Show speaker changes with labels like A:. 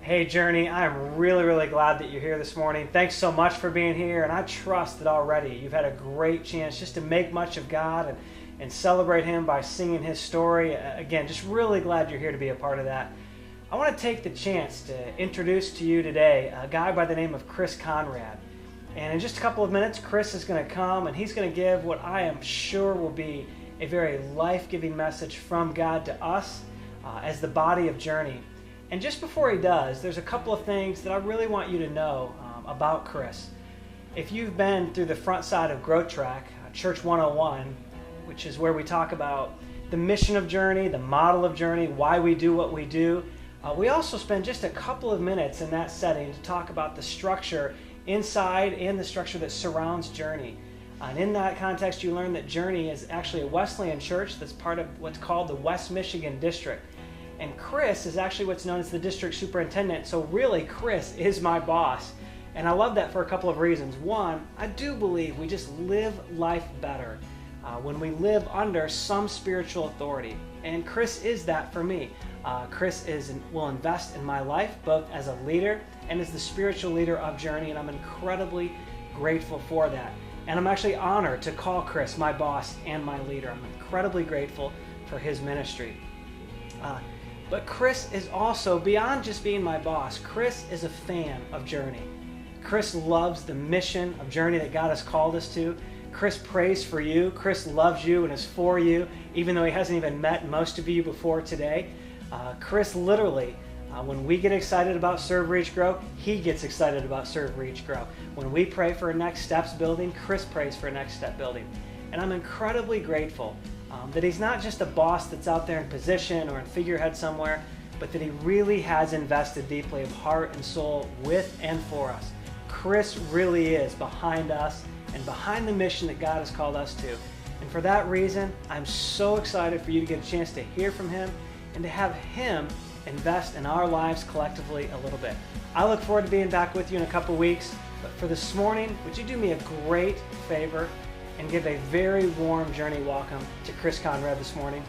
A: Hey Journey, I'm really glad that you're here this morning. Thanks so much for being here, and I trust that already you've had a great chance just to make much of God and celebrate Him by singing His story. Again, just really glad you're here to be a part of that. I want to take the chance to introduce to you today a guy by the name of Chris Conrad. And in just a couple of minutes, Chris is going to come and he's going to give what I am sure will be a very life-giving message from God to us as the body of Journey. And just before he does, there's a couple of things that I really want you to know about Chris. If you've been through the front side of Growth Track, Church 101, which is where we talk about the mission of Journey, the model of Journey, why we do what we do, we also spend just a couple of minutes in that setting to talk about the structure inside and the structure that surrounds Journey. And in that context, you learn that Journey is actually a Wesleyan church that's part of what's called the West Michigan District. And Chris is actually what's known as the district superintendent. So really, Chris is my boss. And I love that for a couple of reasons. One, I do believe we just live life better when we live under some spiritual authority. And Chris is that for me. Chris will invest in my life, both as a leader and as the spiritual leader of Journey. And I'm incredibly grateful for that. And I'm actually honored to call Chris my boss and my leader. I'm incredibly grateful for his ministry. But Chris is also, beyond just being my boss, Chris is a fan of Journey. Chris loves the mission of Journey that God has called us to. Chris prays for you. Chris loves you and is for you, even though he hasn't even met most of you before today. Chris literally, when we get excited about Serve, Reach, Grow, he gets excited about Serve, Reach, Grow. When we pray for a Next Steps building, Chris prays for a Next Step building. And I'm incredibly grateful that he's not just a boss that's out there in position or in figurehead somewhere, but that he really has invested deeply of heart and soul with and for us. Chris really is behind us and behind the mission that God has called us to. And for that reason, I'm so excited for you to get a chance to hear from him and to have him invest in our lives collectively a little bit. I look forward to being back with you in a couple weeks, but for this morning, would you do me a great favor and give a very warm Journey welcome to Chris Conrad this morning?